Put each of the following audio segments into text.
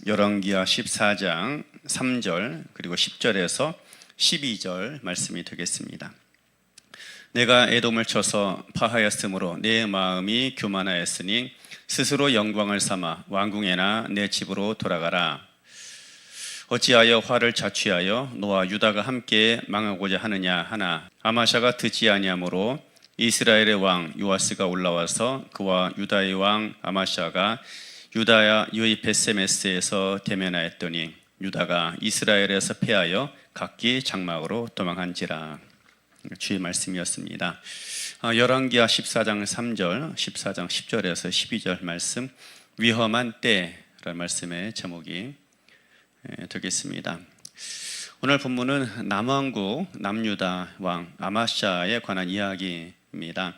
열왕기하 14장 3절 그리고 10절에서 12절 말씀이 되겠습니다. 내가 에돔을 쳐서 파하였으므로 내 마음이 교만하였으니 스스로 영광을 삼아 왕궁에나 내 집으로 돌아가라. 어찌하여 화를 자취하여 너와 유다가 함께 망하고자 하느냐 하나 아마샤가 듣지 아니하므로 이스라엘의 왕 요아스가 올라와서 그와 유다의 왕 아마샤가 유다의 베세메스에서 대면하였더니 유다가 이스라엘에서 패하여 각기 장막으로 도망한지라. 주의 말씀이었습니다. 열왕기하 14장 3절, 14장 10절에서 12절 말씀, 위험한 때라는 말씀의 제목이 되겠습니다. 오늘 본문은 남왕국 남유다 왕 아마샤에 관한 이야기입니다.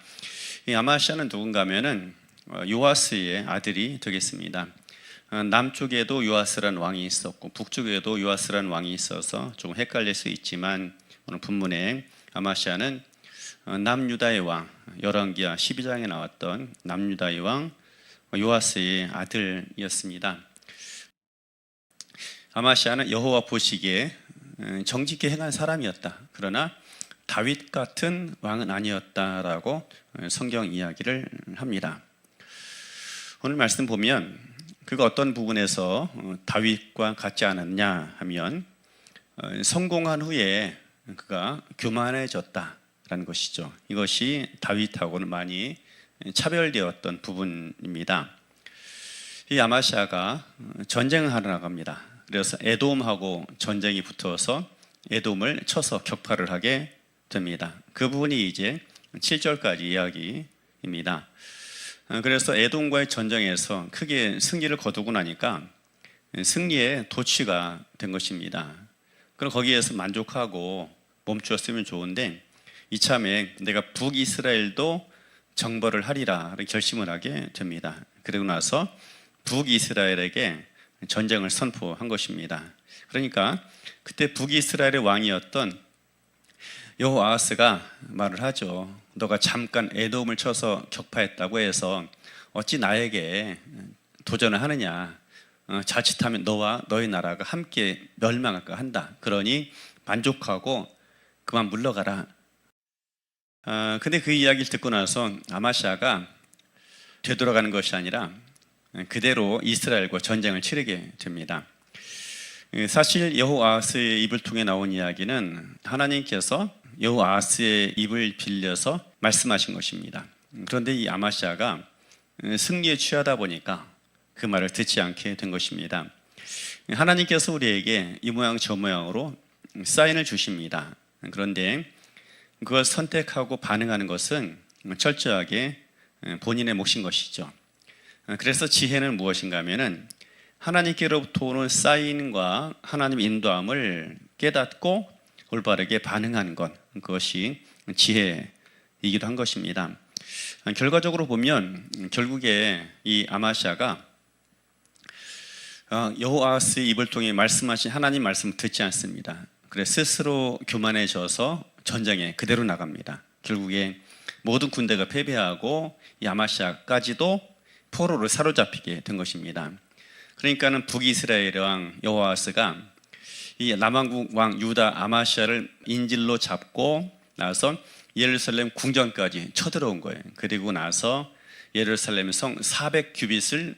이 아마샤는 누군가 하면은 요아스의 아들이 되겠습니다. 남쪽에도 요아스라는 왕이 있었고 북쪽에도 요아스라는 왕이 있어서 좀 헷갈릴 수 있지만 오늘 본문에 아마샤는 남유다의 왕, 열왕기하 12장에 나왔던 남유다의 왕 요아스의 아들이었습니다. 아마샤는 여호와 보시기에 정직히 행한 사람이었다. 그러나 다윗 같은 왕은 아니었다라고 성경 이야기를 합니다. 오늘 말씀 보면 그가 어떤 부분에서 다윗과 같지 않았냐 하면 성공한 후에 그가 교만해졌다라는 것이죠. 이것이 다윗하고는 많이 차별되었던 부분입니다. 이 아마샤가 전쟁을 하러 나갑니다. 그래서 에돔하고 전쟁이 붙어서 에돔을 쳐서 격파를 하게 됩니다. 그 부분이 이제 7절까지 이야기입니다. 그래서 에돔과의 전쟁에서 크게 승리를 거두고 나니까 승리의 도취가 된 것입니다. 그럼 거기에서 만족하고 멈추었으면 좋은데 이참에 내가 북이스라엘도 정벌을 하리라 결심을 하게 됩니다. 그리고 나서 북이스라엘에게 전쟁을 선포한 것입니다. 그러니까 그때 북이스라엘의 왕이었던 여호아하스가 말을 하죠. 너가 잠깐 에돔을 쳐서 격파했다고 해서 어찌 나에게 도전을 하느냐. 자칫하면 너와 너희 나라가 함께 멸망할까 한다. 그러니 만족하고 그만 물러가라. 근데 그 이야기를 듣고 나서 아마샤가 되돌아가는 것이 아니라 그대로 이스라엘과 전쟁을 치르게 됩니다. 사실 여호아하스의 입을 통해 나온 이야기는 하나님께서 여호아하스의 입을 빌려서 말씀하신 것입니다. 그런데 이 아마샤가 승리에 취하다 보니까 그 말을 듣지 않게 된 것입니다. 하나님께서 우리에게 이 모양 저 모양으로 사인을 주십니다. 그런데 그걸 선택하고 반응하는 것은 철저하게 본인의 몫인 것이죠. 그래서 지혜는 무엇인가 하면은 하나님께로부터 오는 사인과 하나님의 인도함을 깨닫고 올바르게 반응하는 것, 그것이 지혜이기도 한 것입니다. 결과적으로 보면 결국에 이 아마샤가 여호아하스의 입을 통해 말씀하신 하나님 말씀을 듣지 않습니다. 그래서 스스로 교만해져서 전쟁에 그대로 나갑니다. 결국에 모든 군대가 패배하고 이 아마샤까지도 포로를 사로잡히게 된 것입니다. 그러니까는 북이스라엘 왕 여호아하스가 이 남왕국 왕 유다 아마샤를 인질로 잡고 나서 예루살렘 궁전까지 쳐들어온 거예요. 그리고 나서 예루살렘 성 400규빗을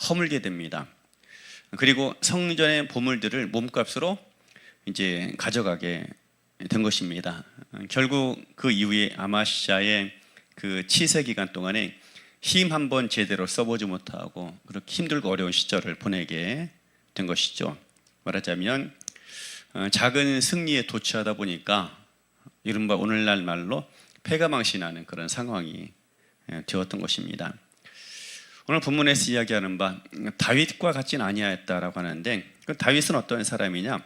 허물게 됩니다. 그리고 성전의 보물들을 몸값으로 이제 가져가게 된 것입니다. 결국 그 이후에 아마샤의 그 치세 기간 동안에 힘 한번 제대로 써보지 못하고 그렇게 힘들고 어려운 시절을 보내게 된 것이죠. 말하자면 작은 승리에 도취하다 보니까 이른바 오늘날 말로 패가망신하는 그런 상황이 되었던 것입니다. 오늘 본문에서 이야기하는 바 다윗과 같지는 아니하였다라고 하는데 그 다윗은 어떤 사람이냐?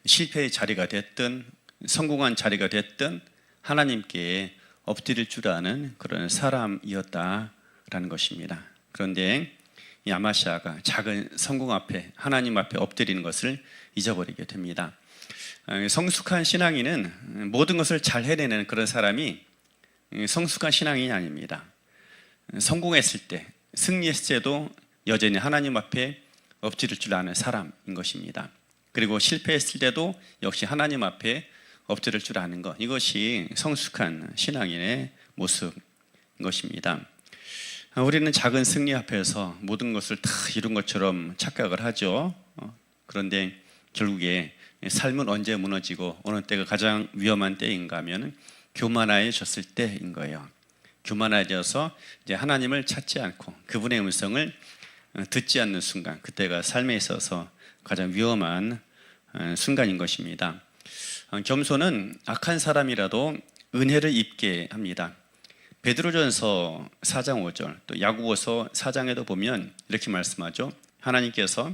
실패의 자리가 됐든 성공한 자리가 됐든 하나님께 엎드릴 줄 아는 그런 사람이었다라는 것입니다. 그런데 이 아마샤가 작은 성공 앞에 하나님 앞에 엎드리는 것을 잊어버리게 됩니다. 성숙한 신앙인은 모든 것을 잘 해내는 그런 사람이 성숙한 신앙인이 아닙니다. 성공했을 때 승리했을 때도 여전히 하나님 앞에 엎드릴 줄 아는 사람인 것입니다. 그리고 실패했을 때도 역시 하나님 앞에 엎드릴 줄 아는 것, 이것이 성숙한 신앙인의 모습인 것입니다. 우리는 작은 승리 앞에서 모든 것을 다 이룬 것처럼 착각을 하죠. 그런데 결국에 삶은 언제 무너지고 어느 때가 가장 위험한 때인가 하면 교만해졌을 때인 거예요. 교만해져서 이제 하나님을 찾지 않고 그분의 음성을 듣지 않는 순간, 그때가 삶에 있어서 가장 위험한 순간인 것입니다. 겸손은 악한 사람이라도 은혜를 입게 합니다. 베드로전서 4장 5절, 또 야고보서 4장에도 보면 이렇게 말씀하죠. 하나님께서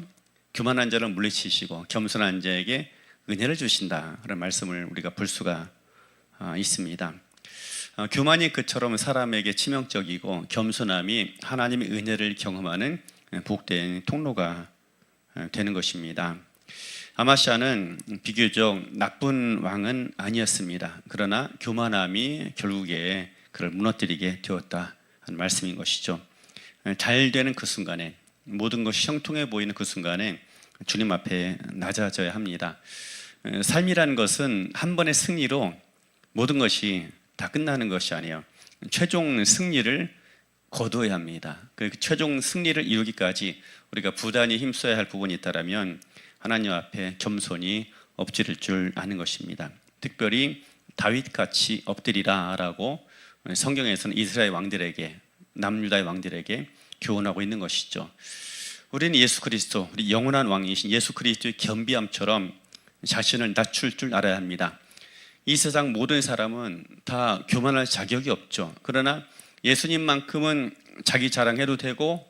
교만한 자를 물리치시고 겸손한 자에게 은혜를 주신다, 그런 말씀을 우리가 볼 수가 있습니다. 교만이 그처럼 사람에게 치명적이고 겸손함이 하나님의 은혜를 경험하는 복된 통로가 되는 것입니다. 아마시아는 비교적 나쁜 왕은 아니었습니다. 그러나 교만함이 결국에 그를 무너뜨리게 되었다 하는 말씀인 것이죠. 잘 되는 그 순간에, 모든 것이 형통해 보이는 그 순간에 주님 앞에 낮아져야 합니다. 삶이라는 것은 한 번의 승리로 모든 것이 다 끝나는 것이 아니에요. 최종 승리를 거두어야 합니다. 그 최종 승리를 이루기까지 우리가 부단히 힘써야 할 부분이 있다면 하나님 앞에 겸손히 엎드릴 줄 아는 것입니다. 특별히 다윗같이 엎드리라 라고 성경에서는 이스라엘 왕들에게, 남유다의 왕들에게 교훈하고 있는 것이죠. 우리는 예수 그리스도, 우리 영원한 왕이신 예수 그리스도의 겸비함처럼 자신을 낮출 줄 알아야 합니다. 이 세상 모든 사람은 다 교만할 자격이 없죠. 그러나 예수님만큼은 자기 자랑해도 되고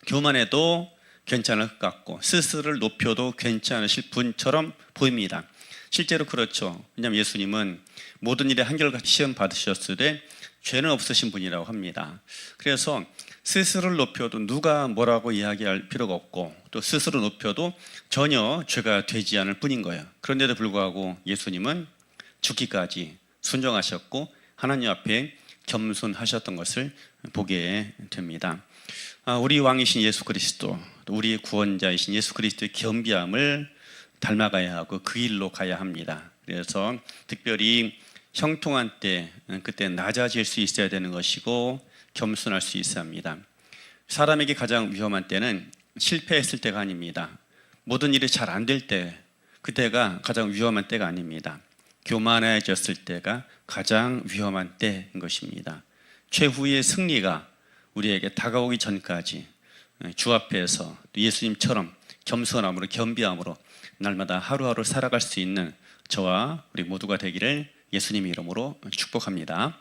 교만해도 괜찮을 것 같고 스스로를 높여도 괜찮으실 분처럼 보입니다. 실제로 그렇죠. 왜냐하면 예수님은 모든 일에 한결같이 시험 받으셨을 때 죄는 없으신 분이라고 합니다. 그래서 스스로를 높여도 누가 뭐라고 이야기할 필요가 없고, 또 스스로 높여도 전혀 죄가 되지 않을 뿐인 거예요. 그런데도 불구하고 예수님은 죽기까지 순종하셨고 하나님 앞에 겸손하셨던 것을 보게 됩니다. 우리 왕이신 예수 그리스도, 또 우리의 구원자이신 예수 그리스도의 겸비함을 닮아가야 하고 그 길로 가야 합니다. 그래서 특별히 형통한 때, 그때 낮아질 수 있어야 되는 것이고 겸손할 수 있어야 합니다. 사람에게 가장 위험한 때는 실패했을 때가 아닙니다. 모든 일이 잘 안 될 때, 그때가 가장 위험한 때가 아닙니다. 교만해졌을 때가 가장 위험한 때인 것입니다. 최후의 승리가 우리에게 다가오기 전까지 주 앞에서 예수님처럼 겸손함으로, 겸비함으로 날마다 하루하루 살아갈 수 있는 저와 우리 모두가 되기를 예수님의 이름으로 축복합니다.